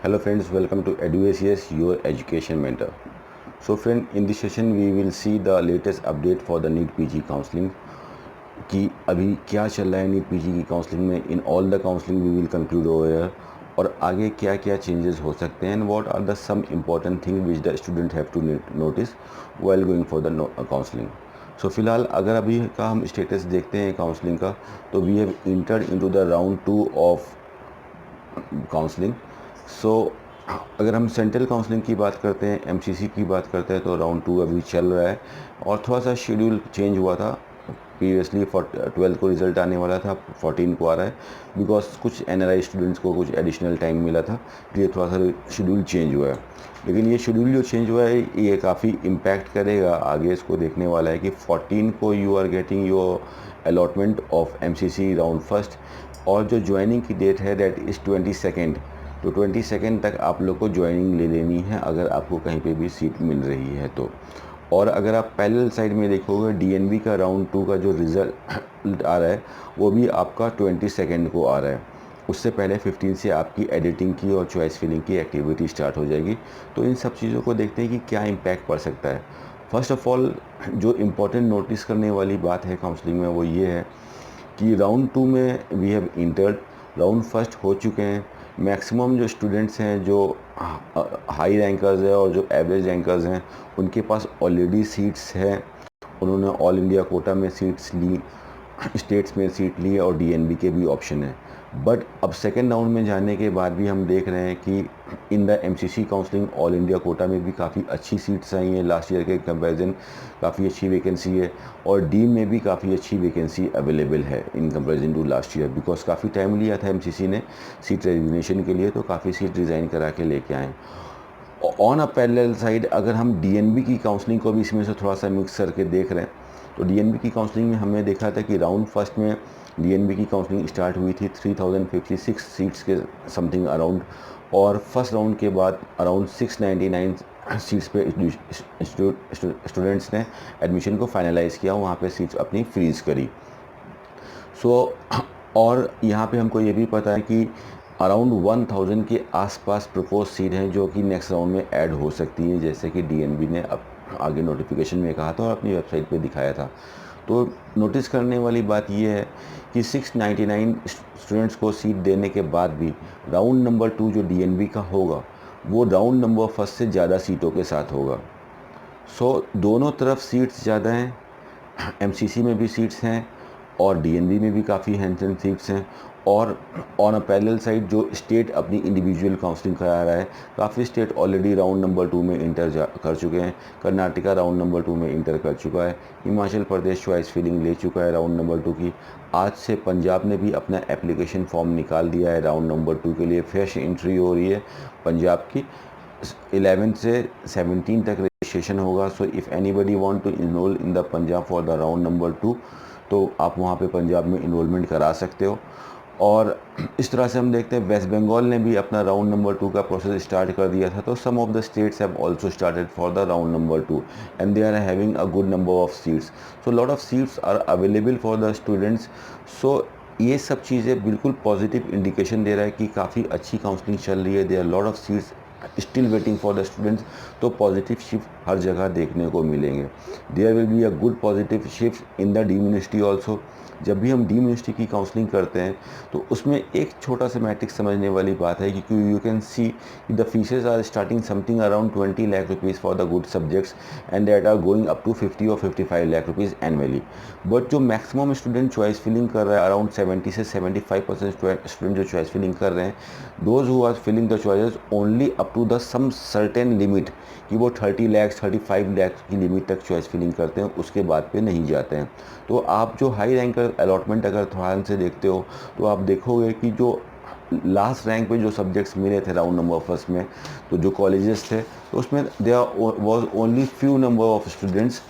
Hello friends, welcome to EduACS, your education mentor. So friend, in this session we will see the latest update for the NEET PG counseling कि अभी क्या चल रहा है NEET PG की counselling में. In all the counselling we will conclude over here और आगे क्या क्या चेंजेस हो सकते हैं and what are the some important thing which the student have to notice while going for the counselling. So फिलहाल अगर अभी का हम स्टेटस देखते हैं काउंसलिंग का, तो we have entered into the round 2 of counselling. So अगर हम सेंट्रल काउंसलिंग की बात करते हैं, एमसीसी की बात करते हैं, तो राउंड 2 अभी चल रहा है और थोड़ा सा शेड्यूल चेंज हुआ था. प्रीवियसली 12 को रिज़ल्ट आने वाला था, 14 को आ रहा है बिकॉज कुछ एनआरआई स्टूडेंट्स को कुछ एडिशनल टाइम मिला था, इसलिए थोड़ा सा शेड्यूल चेंज हुआ है. लेकिन ये शेड्यूल जो चेंज हुआ है ये काफ़ी इम्पैक्ट करेगा. आगे इसको देखने वाला है कि 14 को you are getting your allotment of MCC round first और जो ज्वाइनिंग की डेट है दैट इज़ 22nd. तो 22nd तक आप लोग को ज्वाइनिंग ले लेनी है अगर आपको कहीं पे भी सीट मिल रही है तो. और अगर आप पैरेलल साइड में देखोगे डीएनबी का राउंड 2 का जो रिज़ल्ट आ रहा है वो भी आपका 22nd को आ रहा है. उससे पहले 15 से आपकी एडिटिंग की और चॉइस फिलिंग की एक्टिविटी स्टार्ट हो जाएगी. तो इन सब चीज़ों को देखते हैं कि क्या इम्पैक्ट पड़ सकता है. फर्स्ट ऑफ़ ऑल जो इम्पोर्टेंट नोटिस करने वाली बात है काउंसलिंग में वो ये है कि राउंड 2 में we have entered, round first हो चुके हैं. मैक्सिमम जो स्टूडेंट्स हैं जो हाई रैंकर्स हैं और जो एवरेज रैंकर्स हैं उनके पास ऑलरेडी सीट्स हैं. उन्होंने ऑल इंडिया कोटा में सीट्स ली, स्टेट्स में सीट ली और डीएनबी के भी ऑप्शन है. बट अब सेकेंड राउंड में जाने के बाद भी हम देख रहे हैं कि in the MCC counselling all India Kota में भी काफ़ी अच्छी सीट्स आई हैं. लास्ट ईयर के कंपैरिजन काफ़ी अच्छी वैकेंसी है और डी में भी काफ़ी अच्छी वैकेंसी अवेलेबल है in comparison to last year because काफ़ी टाइम लिया था एमसीसी ने सीट रेजिग्नेशन के लिए, तो काफ़ी सीट रिज़ाइन करा के लेके आए. ऑन अ पैरेलल साइड अगर हम डीएनबी की काउंसलिंग को भी इसमें से थोड़ा सा मिक्स करके देख रहे हैं तो डीएनबी की काउंसलिंग में हमने देखा था कि राउंड फर्स्ट में डीएनबी की काउंसलिंग स्टार्ट हुई थी 3056 सीट्स के समथिंग अराउंड और फर्स्ट राउंड के बाद अराउंड 699 सीट्स पे स्टूडेंट्स ने एडमिशन को फाइनलाइज़ किया, वहाँ पे सीट्स अपनी फ्रीज़ करी. सो और यहाँ पे हमको ये भी पता है कि अराउंड 1000 के आसपास प्रपोज सीट हैं जो कि नेक्स्ट राउंड में ऐड हो सकती हैं, जैसे कि डीएनबी ने अब आगे नोटिफिकेशन में कहा था और अपनी वेबसाइट पे दिखाया था. तो नोटिस करने वाली बात यह है कि 699 स्टूडेंट्स को सीट देने के बाद भी राउंड नंबर 2 जो डीएनबी का होगा वो राउंड नंबर फर्स्ट से ज़्यादा सीटों के साथ होगा. सो दोनों तरफ सीट्स ज़्यादा हैं, एमसीसी में भी सीट्स हैं और डीएनबी में भी काफ़ी हैंड सीट्स हैं. और ऑन अ पैरेलल साइड जो स्टेट अपनी इंडिविजुअल काउंसलिंग करा रहा है, काफ़ी स्टेट ऑलरेडी राउंड नंबर 2 में इंटर कर चुके हैं. कर्नाटका राउंड नंबर 2 में इंटर कर चुका है, हिमाचल प्रदेश चॉइस फिलिंग ले चुका है राउंड नंबर 2 की. आज से पंजाब ने भी अपना एप्लीकेशन फॉर्म निकाल दिया है राउंड नंबर 2 के लिए. फ्रेश एंट्री हो रही है पंजाब की. 11 से 17 तक रजिस्ट्रेशन होगा. So if anybody want to enrol in the Punjab for the round number 2 तो आप वहाँ पे पंजाब में इनरोलमेंट करा सकते हो. और इस तरह से हम देखते हैं वेस्ट बंगाल ने भी अपना राउंड नंबर 2 का प्रोसेस स्टार्ट कर दिया था. तो some of the states have also started for the round number 2 and they are having a good number of seats. So lot of seats are available for the students. So ये सब चीज़ें बिल्कुल positive indication दे रहा है कि काफ़ी अच्छी counselling चल रही है. They are lot of seats still waiting for the students. तो पॉजिटिव शिफ्ट हर जगह देखने को मिलेंगे. There will be a good positive shift in the deemed university also. जब भी हम डीम्ड यूनिवर्सिटी की काउंसलिंग करते हैं तो उसमें एक छोटा सा मैट्रिक्स समझने वाली बात है क्योंकि you can see the fees are starting something around 20 lakh rupees for the good subjects and that are going up to 50 और 55 लाख रुपीज़ एनुअली. बट जो मैक्सिमम स्टूडेंट चॉइस फिलिंग कर रहा है अराउंड 70 से 75% स्टूडेंट जो चॉइस फिलिंग कर रहे हैं, those who are filling the choices only up to the some certain limit कि वो 30 लाख 35 लाख की लिमिट तक चॉइस फिलिंग करते हैं, उसके बाद पे नहीं जाते हैं. तो आप जो हाई रैंकर अलॉटमेंट अगर ध्यान से देखते हो तो आप देखोगे कि जो लास्ट रैंक पे जो सब्जेक्ट्स मिले थे राउंड नंबर फर्स्ट में, तो जो कॉलेजेस थे तो उसमें there was only few number of students.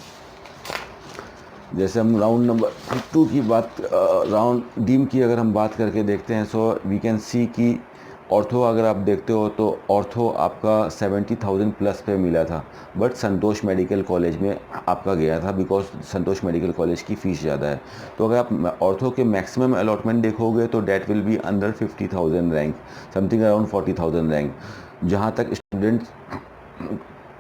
जैसे हम राउंड नंबर 2 की बात राउंड डीम की अगर हम बात करके देखते हैं सो वी कैन सी कि ऑर्थो अगर आप देखते हो तो ऑर्थो आपका 70,000 प्लस पे मिला था, बट संतोष मेडिकल कॉलेज में आपका गया था बिकॉज संतोष मेडिकल कॉलेज की फ़ीस ज़्यादा है। तो अगर आप ऑर्थो के मैक्सिमम अलॉटमेंट देखोगे तो that will be under 50,000 rank, something around 40,000 rank, जहाँ तक स्टूडेंट्स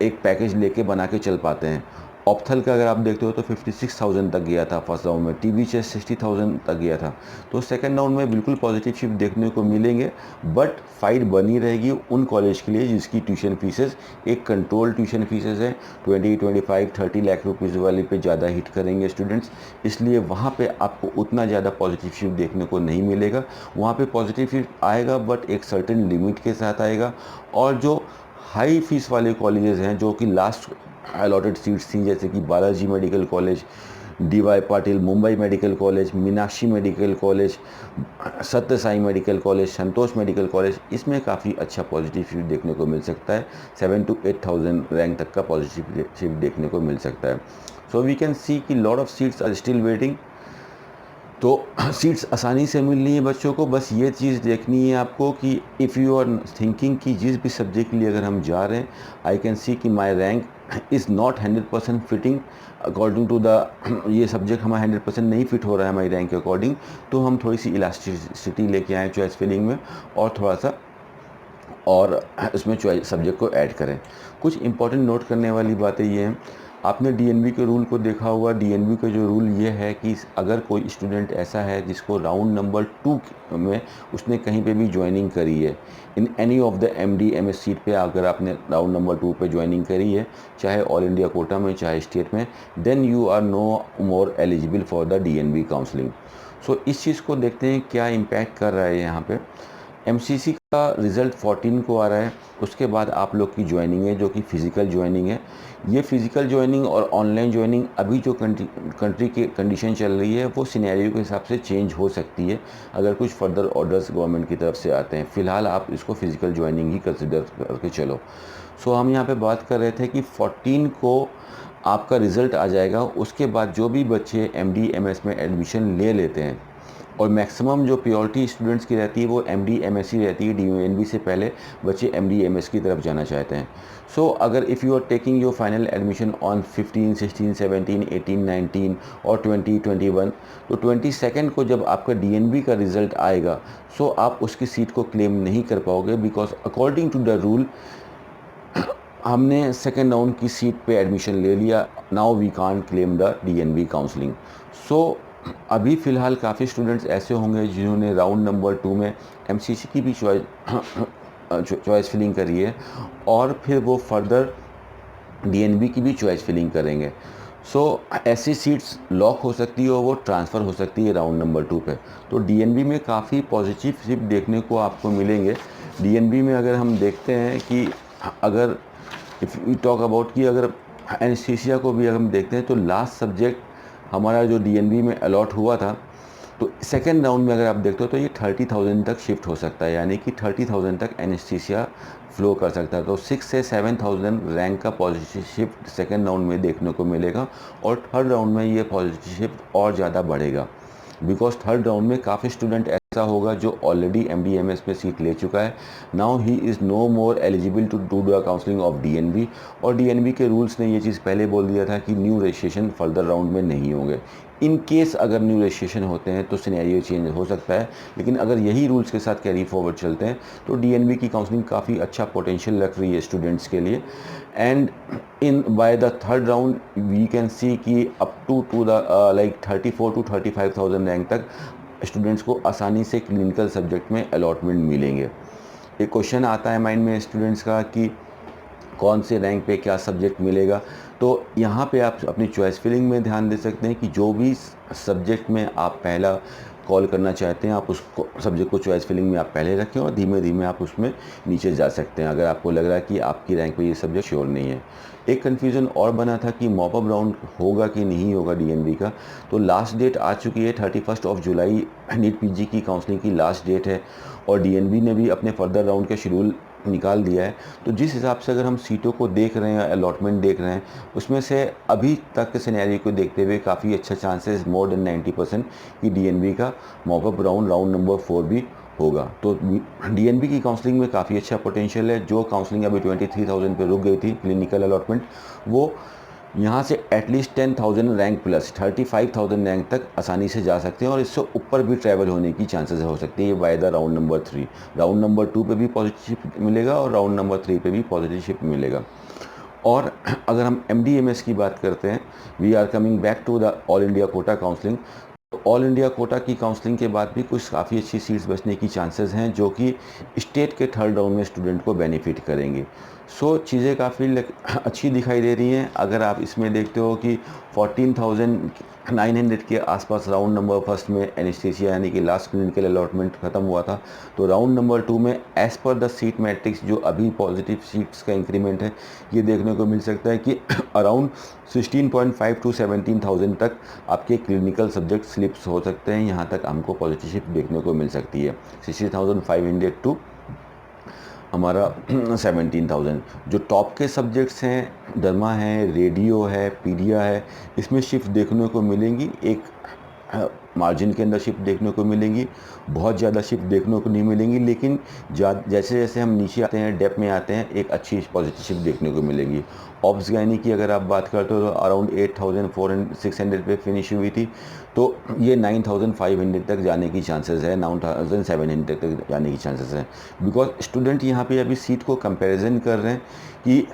एक पैकेज लेके बना के चल पाते हैं। ऑप्थल का अगर आप देखते हो तो 56,000 तक गया था फर्स्ट राउंड में, टीबी चेस्ट 60,000 तक गया था। तो सेकंड राउंड में बिल्कुल पॉजिटिव शिफ्ट देखने को मिलेंगे, बट फाइट बनी रहेगी उन कॉलेज के लिए जिसकी ट्यूशन फीसेस एक कंट्रोल ट्यूशन फीसेस है, 20, 25, 30 लाख रुपीज़ वाले पे ज़्यादा हिट करेंगे स्टूडेंट्स, इसलिए वहाँ पे आपको उतना ज़्यादा पॉजिटिव शिफ्ट देखने को नहीं मिलेगा। वहाँ पे पॉजिटिव शिफ्ट आएगा बट एक सर्टेन लिमिट के साथ आएगा। और जो हाई फीस वाले कॉलेजेस हैं जो कि लास्ट अलॉटेड सीट्स थी, जैसे कि Balaji medical college, DY Patil Mumbai medical college, Meenakshi medical college, सत्य साई मेडिकल कॉलेज, संतोष मेडिकल कॉलेज, इसमें काफ़ी अच्छा पॉजिटिव शिफ्ट देखने को मिल सकता है। 7 to 8,000 रैंक तक का पॉजिटिव शिफ्ट देखने को मिल सकता है। सो वी कैन सी कि lot of seats are still waiting. तो सीट्स आसानी से मिल रही है बच्चों को, बस ये चीज़ देखनी है आपको कि इफ़ यू आर थिंकिंग कि जिस भी सब्जेक्ट के लिए अगर हम जा रहे हैं, आई कैन सी कि my rank is not 100% fitting according to the, ये सब्जेक्ट हमारा 100% नहीं फिट हो रहा है हमारी रैंक के अकॉर्डिंग, तो हम थोड़ी सी इलास्टिसिटी लेके आएँ चॉइस फिलिंग में और थोड़ा सा और इसमें चॉइस सब्जेक्ट को ऐड करें। कुछ इंपॉर्टेंट नोट करने वाली बातें ये हैं, आपने डीएनबी के रूल को देखा होगा। डीएनबी का जो रूल ये है कि अगर कोई स्टूडेंट ऐसा है जिसको राउंड नंबर 2 में उसने कहीं पे भी ज्वाइनिंग करी है, in any of the MD MS seat पे अगर आपने राउंड नंबर 2 पे ज्वाइनिंग करी है, चाहे ऑल इंडिया कोटा में चाहे स्टेट में, then you are no more eligible for the DNB counselling. So इस चीज़ को देखते हैं क्या इम्पैक्ट कर रहा है यहाँ पे। एमसीसी का रिज़ल्ट 14 को आ रहा है, उसके बाद आप लोग की ज्वाइनिंग है जो कि फ़िज़िकल ज्वाइनिंग है। ये फ़िज़िकल ज्वाइनिंग और ऑनलाइन ज्वाइनिंग अभी जो कंट्री की कंडीशन चल रही है वो सिनेरियो के हिसाब से चेंज हो सकती है अगर कुछ फर्दर ऑर्डर्स गवर्नमेंट की तरफ से आते हैं। फ़िलहाल आप इसको फ़िज़िकल ज्वाइनिंग ही कंसिडर करके चलो। सो हम यहाँ पे बात कर रहे थे कि 14 को आपका रिज़ल्ट आ जाएगा, उसके बाद जो भी बच्चे एमडी एमएस में एडमिशन ले लेते हैं, और मैक्सिमम जो प्योरिटी स्टूडेंट्स की रहती है वो एमडी एमएससी रहती है, डीएनबी से पहले बच्चे एमडी एमएस की तरफ जाना चाहते हैं। सो अगर if you are taking your final admission on 15, 16, 17, 18, 19 और 20, 21, तो 22 को जब आपका डीएनबी का रिज़ल्ट आएगा, सो आप उसकी सीट को क्लेम नहीं कर पाओगे, because according to the rule हमने सेकेंड राउंड की सीट पे एडमिशन ले लिया, now we can't claim the DNB counselling. So अभी फ़िलहाल काफ़ी स्टूडेंट्स ऐसे होंगे जिन्होंने राउंड नंबर 2 में एमसीसी की भी चॉइस फिलिंग करी है और फिर वो फर्दर डीएनबी की भी चॉइस फिलिंग करेंगे। सो ऐसी सीट्स लॉक हो सकती है और वो ट्रांसफ़र हो सकती है राउंड नंबर 2 पे। तो डीएनबी में काफ़ी पॉजिटिव शिफ्ट देखने को आपको मिलेंगे। डीएनबी में अगर हम देखते हैं कि अगर इफ़ यू टॉक अबाउट कि अगर एनेस्थीसिया को भी अगर हम देखते हैं तो लास्ट सब्जेक्ट हमारा जो डीएनबी में अलॉट हुआ था, तो सेकेंड राउंड में अगर आप देखते हो तो ये 30,000 तक शिफ्ट हो सकता है, यानी कि 30,000 तक एनेस्थीसिया फ्लो कर सकता है। तो 6 से 7,000 रैंक का पॉजिटिव शिफ्ट सेकेंड राउंड में देखने को मिलेगा और थर्ड राउंड में ये पॉजिटिव शिफ्ट और ज़्यादा बढ़ेगा, बिकॉज थर्ड राउंड में काफ़ी स्टूडेंट ऐसा होगा जो ऑलरेडी एमडीएमएस में सीट ले चुका है, now he is no more eligible to do the counselling of DNB. और डीएनबी के रूल्स ने ये चीज़ पहले बोल दिया था कि न्यू रजिस्ट्रेशन फर्दर राउंड में नहीं होंगे। इन केस अगर न्यू रजिस्ट्रेशन होते हैं तो सिनेरियो चेंज हो सकता है, लेकिन अगर यही रूल्स के साथ कैरी फॉरवर्ड चलते हैं तो डीएनबी की काउंसलिंग काफ़ी अच्छा पोटेंशियल रख रही है स्टूडेंट्स के लिए। And in by the third round we can see कि up to the like 34 to 35,000 rank तक स्टूडेंट्स को आसानी से क्लिनिकल सब्जेक्ट में अलॉटमेंट मिलेंगे। एक क्वेश्चन आता है माइंड में स्टूडेंट्स का कि कौन से रैंक पे क्या सब्जेक्ट मिलेगा, तो यहाँ पे आप अपनी चॉइस फिलिंग में ध्यान दे सकते हैं कि जो भी सब्जेक्ट में आप पहला कॉल करना चाहते हैं आप उस सब्जेक्ट को चॉइस फिलिंग में आप पहले रखें और धीमे धीमे आप उसमें नीचे जा सकते हैं अगर आपको लग रहा है कि आपकी रैंक पे ये सब्जेक्ट श्योर नहीं है। एक कन्फ्यूज़न और बना था कि मॉप अप राउंड होगा कि नहीं होगा डीएनबी का, तो लास्ट डेट आ चुकी है 31 जुलाई नीट पीजी की काउंसलिंग की लास्ट डेट है और डीएनबी ने भी अपने फर्दर राउंड का शेड्यूल निकाल दिया है। तो जिस हिसाब से अगर हम सीटों को देख रहे हैं, अलॉटमेंट देख रहे हैं, उसमें से अभी तक के सिनेरियो को देखते हुए काफ़ी अच्छा चांसेस मोर देन 90% कि डीएनबी का मॉप अप राउंड नंबर 4 भी होगा। तो डीएनबी की काउंसलिंग में काफ़ी अच्छा पोटेंशियल है। जो काउंसलिंग अभी 23,000 पे रुक गई थी क्लिनिकल अलॉटमेंट, वो यहाँ से एटलीस्ट 10,000 रैंक प्लस 35,000 रैंक तक आसानी से जा सकते हैं और इससे ऊपर भी ट्रैवल होने की चांसेस हो सकती है by the round number 3। Round number 2 पे भी पॉजिटिव शिफ्ट मिलेगा और राउंड नंबर 3 पे भी पॉजिटिव शिफ्ट मिलेगा। और अगर हम एमडीएमएस की बात करते हैं, we are coming back to the all India quota counselling. All India quota की काउंसलिंग के बाद भी कुछ काफ़ी अच्छी सीट्स बचने की चांसेस हैं जो कि स्टेट के थर्ड राउंड में स्टूडेंट को बेनिफिट करेंगे। सो चीज़ें काफ़ी अच्छी दिखाई दे रही हैं। अगर आप इसमें देखते हो कि 14,900 के आसपास राउंड नंबर फर्स्ट में एनेस्थीसिया यानी कि लास्ट क्लिनिकल अलॉटमेंट ख़त्म हुआ था, तो राउंड नंबर 2 में as per the seat matrix जो अभी पॉजिटिव सीट्स का इंक्रीमेंट है ये देखने को मिल सकता है कि अराउंड 16.5 टू 17,000 तक आपके क्लिनिकल सब्जेक्ट स्लिप्स हो सकते हैं। यहाँ तक हमको पॉजिटिव शिफ्ट देखने को मिल सकती है 60,500 टू हमारा 17,000। जो टॉप के सब्जेक्ट्स हैं, डर्मा है, रेडियो है, पीडिया है, इसमें शिफ्ट देखने को मिलेंगी। एक मार्जिन के अंदर शिफ्ट देखने को मिलेंगी, बहुत ज़्यादा शिफ्ट देखने को नहीं मिलेंगी, लेकिन जैसे जैसे हम नीचे आते हैं, डेप्थ में आते हैं, एक अच्छी पॉजिटिव शिफ्ट देखने को मिलेगी। ऑब्स गायनी की अगर आप बात करते हो तो अराउंड 8,600 पे फिनिश हुई थी, तो ये 9,500 तक जाने की चांसेस है, 9,700 तक जाने की चांसेस है। बिकॉज स्टूडेंट यहाँ पे अभी सीट को कंपैरिजन कर रहे हैं कि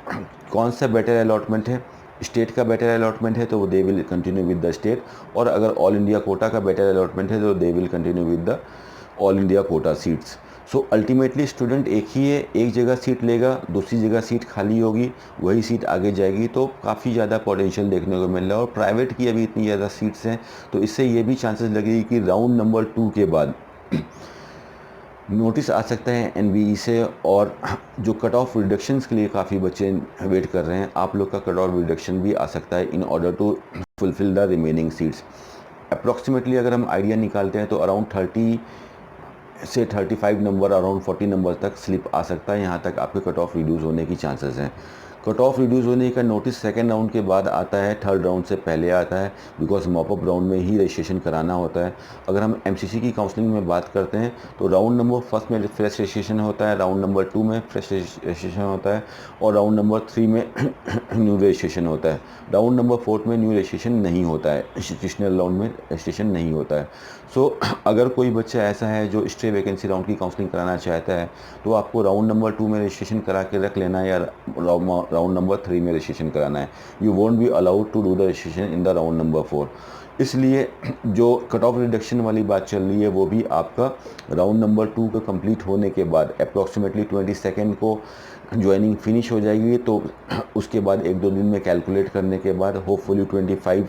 कौन सा बेटर अलॉटमेंट है। स्टेट का बेटर अलॉटमेंट है तो they will continue with the state, और अगर ऑल इंडिया कोटा का बेटर अलॉटमेंट है तो they will continue with the all India Kota seats. So ultimately student एक ही है, एक जगह सीट लेगा, दूसरी जगह सीट खाली होगी, वही सीट आगे जाएगी। तो काफ़ी ज़्यादा पोटेंशियल देखने को मिल रहा है। और प्राइवेट की अभी इतनी ज़्यादा सीट्स हैं तो इससे ये भी चांसेस लगेगी कि राउंड नंबर 2 के बाद नोटिस आ सकता है एनबीई से। और जो कट ऑफ रिडक्शंस के लिए काफ़ी बच्चे वेट कर रहे हैं, आप लोग का कट ऑफ रिडक्शन भी आ सकता है in order to fulfil the remaining seats. Approximately अगर हम आइडिया निकालते हैं तो अराउंड 30 से 35 नंबर, अराउंड 40 नंबर तक स्लिप आ सकता है। यहाँ तक आपके कट ऑफ रिड्यूस होने की चांसेस हैं। कट ऑफ रिड्यूस होने का नोटिस सेकंड राउंड के बाद आता है, थर्ड राउंड से पहले आता है, बिकॉज मॉपअप राउंड में ही रजिस्ट्रेशन कराना होता है। अगर हम एमसीसी की काउंसलिंग में बात करते हैं तो राउंड नंबर फर्स्ट में फ्रेश रजिस्ट्रेशन होता है, राउंड नंबर 2 में फ्रेश रजिस्ट्रेशन होता है, और राउंड नंबर 3 में न्यू रजिस्ट्रेशन होता है। राउंड नंबर 4 में न्यू रजिस्ट्रेशन नहीं होता है, इंस्टीट्यूशनल राउंड में रजिस्ट्रेशन नहीं होता है। सो अगर कोई बच्चा ऐसा है जो स्ट्रे वैकेंसी राउंड की काउंसलिंग कराना चाहता है तो आपको राउंड नंबर 2 में रजिस्ट्रेशन करा के रख लेना है या राउंड नंबर 3 में रजिस्ट्रेशन कराना है। You won't be allowed to do the registration in the round number 4। इसलिए जो कट ऑफ रिडक्शन वाली बात चल रही है वो भी आपका राउंड नंबर 2 का कंप्लीट होने के बाद अप्रॉक्सीमेटली 22 को ज्वाइनिंग फिनिश हो जाएगी। तो उसके बाद 1-2 दिन में कैलकुलेट करने के बाद होपफुली 25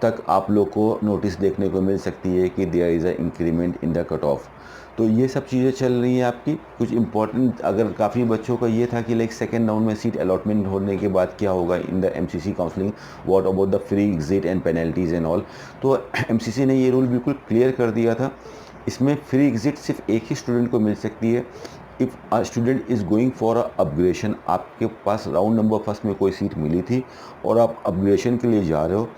तक आप लोग को नोटिस देखने को मिल सकती है कि there is a increment in the cut off. तो ये सब चीज़ें चल रही हैं आपकी। कुछ इंपॉर्टेंट अगर काफ़ी बच्चों का ये था कि लाइक सेकेंड राउंड में सीट अलॉटमेंट होने के बाद क्या होगा in the MCC counselling, what about the free exit and penalties and all. तो एमसीसी ने ये रूल बिल्कुल क्लियर कर दिया था। इसमें फ्री एग्जिट सिर्फ एक ही स्टूडेंट को मिल सकती है। If a student is going for a upgradation, आपके पास राउंड नंबर फर्स्ट में कोई सीट मिली थी और आप अपग्रेडेशन के लिए जा रहे हो,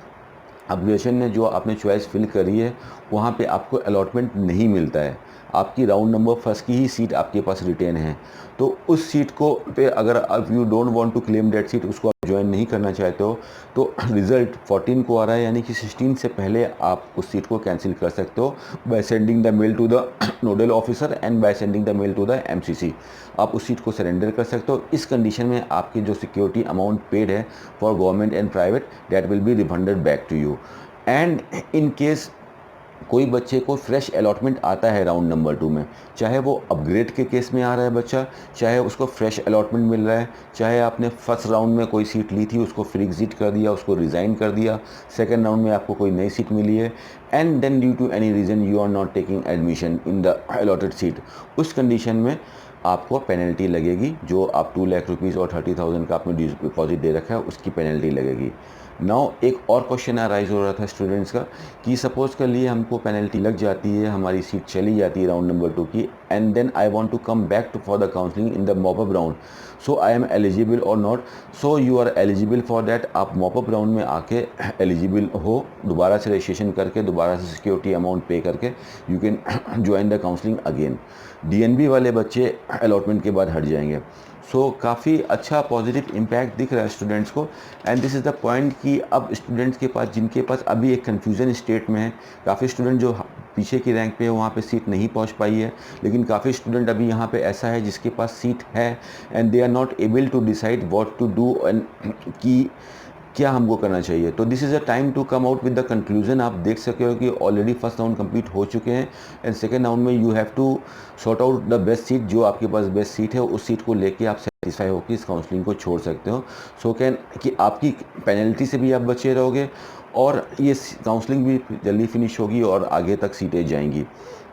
अपग्रेडेशन ने जो आपने चॉइस फिल करी है वहाँ पे आपको अलॉटमेंट नहीं मिलता है, आपकी राउंड नंबर फर्स्ट की ही सीट आपके पास रिटेन है, तो उस सीट को पे अगर आप you don't want to claim that seat, उसको आप ज्वाइन नहीं करना चाहते हो, तो रिज़ल्ट 14 को आ रहा है, यानी कि 16 से पहले आप उस सीट को कैंसिल कर सकते हो by sending the mail to the nodal officer and by sending the mail to the MCC. आप उस सीट को सरेंडर कर सकते हो। इस कंडीशन में आपकी जो सिक्योरिटी अमाउंट पेड है for government and private, that will be refunded back to you. And in case कोई बच्चे को फ्रेश अलॉटमेंट आता है राउंड नंबर 2 में, चाहे वो अपग्रेड के केस में आ रहा है बच्चा, चाहे उसको फ्रेश अलॉटमेंट मिल रहा है, चाहे आपने फर्स्ट राउंड में कोई सीट ली थी उसको फ्री एग्जिट कर दिया, उसको रिज़ाइन कर दिया, सेकंड राउंड में आपको कोई नई सीट मिली है and then due to any reason you are not taking admission in the allotted seat, उस कंडीशन में आपको पेनल्टी लगेगी। जो आप 2 लाख रुपीज़ और 30,000 का आपने डिपॉजिट दे रखा है उसकी पेनल्टी लगेगी। नाउ एक और क्वेश्चन अराइज हो रहा था स्टूडेंट्स का कि सपोज़ कर लिए हमको पेनल्टी लग जाती है, हमारी सीट चली जाती है राउंड नंबर 2 की, and then I want to come back to for the counselling in the mop up round, so I am eligible और नॉट। So you are eligible for that. आप मॉपअप राउंड में आके एलिजिबल हो, दोबारा से रजिस्ट्रेशन करके, दोबारा से सिक्योरिटी अमाउंट पे करके you can join the counselling again. DNB वाले बच्चे अलॉटमेंट के बाद हट जाएंगे। सो काफ़ी अच्छा पॉजिटिव इम्पैक्ट दिख रहा है स्टूडेंट्स को। And this is the point कि अब स्टूडेंट्स के पास, जिनके पास अभी एक कन्फ्यूज़न स्टेट में है, काफ़ी स्टूडेंट जो पीछे की रैंक पे है वहाँ पे सीट नहीं पहुँच पाई है, लेकिन काफ़ी स्टूडेंट अभी यहाँ पे ऐसा है जिसके पास सीट है and they are not able to decide what to do and कि क्या हमको करना चाहिए। तो this is a time to come out with the conclusion. आप देख सके हो कि ऑलरेडी फर्स्ट राउंड कंप्लीट हो चुके हैं एंड सेकेंड राउंड में you have to sort out the best seat. जो आपके पास बेस्ट सीट है उस सीट को लेके आप सेटिस्फाई होकर इस काउंसलिंग को छोड़ सकते हो। सो कैन कि आपकी पेनल्टी से भी आप बचे रहोगे और ये काउंसलिंग भी जल्दी फिनिश होगी और आगे तक सीटें जाएंगी।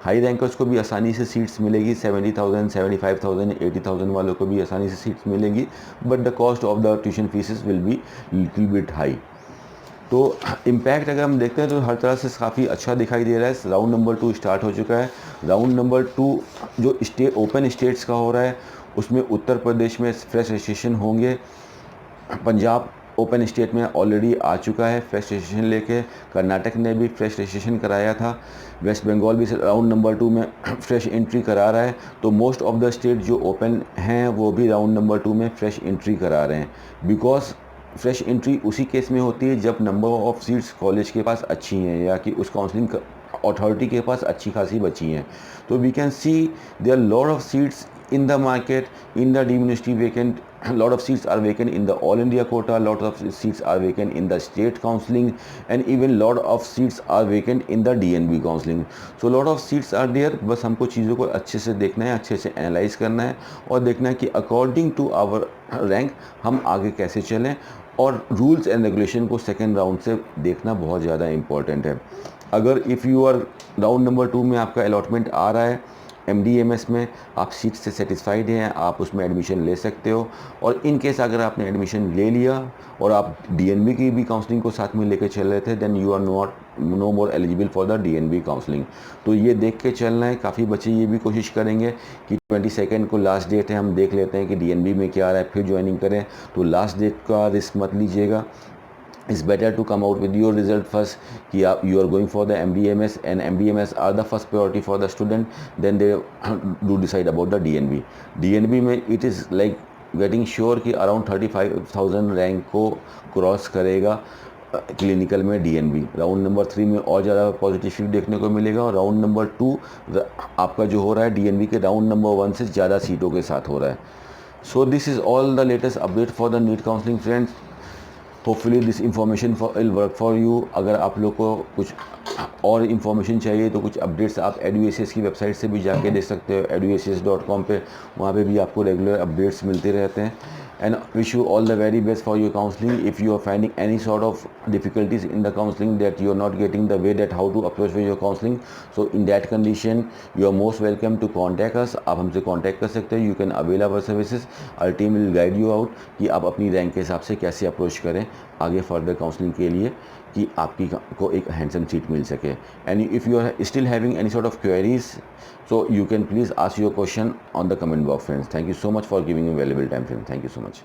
हाई रैंकर्स को भी आसानी से सीट्स मिलेगी, 70,000, 75,000, 80,000 वालों को भी आसानी से सीट्स मिलेंगी, but the cost of the tuition faeces will be little bit high. तो इम्पैक्ट अगर हम देखते हैं तो हर तरह से काफ़ी अच्छा दिखाई दे रहा है। राउंड नंबर 2 स्टार्ट हो चुका है। राउंड नंबर 2 जो ओपन स्टेट्स का हो रहा है उसमें उत्तर प्रदेश में फ्रेश रजिस्ट्रेशन होंगे, पंजाब ओपन स्टेट में ऑलरेडी आ चुका है फ्रेश रजिस्ट्रेशन लेके, कर्नाटक ने भी फ्रेश रजिस्ट्रेशन कराया था, वेस्ट बंगाल भी राउंड नंबर 2 में फ्रेश एंट्री करा रहा है। तो मोस्ट ऑफ द स्टेट जो ओपन हैं वो भी राउंड नंबर 2 में फ्रेश एंट्री करा रहे हैं। बिकॉज फ्रेश एंट्री उसी केस में होती है जब नंबर ऑफ़ सीट्स कॉलेज के पास अच्छी हैं या कि उस काउंसलिंग अथॉरिटी के पास अच्छी खासी बची हैं। तो we can see there lot of seats in the market, in the Deemed University vacant, a lot of seats are vacant in the all India quota, lot of seats are vacant in the state counseling, and even lot of seats are vacant in the DNB counseling. So lot of seats are there। बस हमको चीज़ों को अच्छे से देखना है, अच्छे से एनालाइज करना है और देखना है कि अकॉर्डिंग टू आवर रैंक हम आगे कैसे चलें, और रूल्स एंड रेगुलेशन को सेकेंड राउंड से देखना बहुत ज़्यादा इम्पॉर्टेंट है। अगर if you are round number 2 में आपका अलॉटमेंट आ रहा है, MDMS में आप सीट से सेटिस्फाइड हैं, आप उसमें एडमिशन ले सकते हो। और इन केस अगर आपने एडमिशन ले लिया और आप DNB की भी काउंसलिंग को साथ में लेकर चल रहे थे, then you are no more eligible for the DNB counselling. तो ये देख के चलना है। काफ़ी बच्चे ये भी कोशिश करेंगे कि 22 को लास्ट डेट है, हम देख लेते हैं कि DNB में क्या आ रहा है फिर ज्वाइनिंग करें। तो लास्ट डेट का रिस्क मत लीजिएगा। It's better to come out with your result first कि you are going for the MDMS and MDMS are the first priority for the student, then they do decide about the DNB में it is like getting sure कि around 35,000 rank को cross करेगा clinical में DNB। Round number 3 में और ज़्यादा positive feed देखने को मिलेगा और राउंड नंबर 2 आपका जो हो रहा है DNB के राउंड नंबर 1 से ज़्यादा सीटों के साथ हो रहा है। So this is all the latest update for the NEET counselling friends. Hopefully this information will work for you. अगर आप लोग को कुछ और इन्फॉर्मेशन चाहिए तो कुछ अपडेट्स आप EduACS की वेबसाइट से भी जाके देख सकते हो, eduacs.com पे, वहाँ पे भी आपको रेगुलर अपडेट्स मिलते रहते हैं। And wish you all the very best for your counselling. If you are finding any sort of difficulties in the counselling that you are not getting the way that how to approach with your counselling, so in that condition you are most welcome to contact us. आप हमसे contact कर सकते हैं। You can avail our services. Our team will guide you out कि आप अपनी rank के हिसाब से कैसे अप्रोच करें आगे फर्दर काउंसलिंग के लिए कि आपकी को एक हैंडसम सीट मिल सके। And if you are still having any sort of queries, so you can please ask your question on the comment box friends. Thank you so much for giving me valuable time friends. Thank you so much.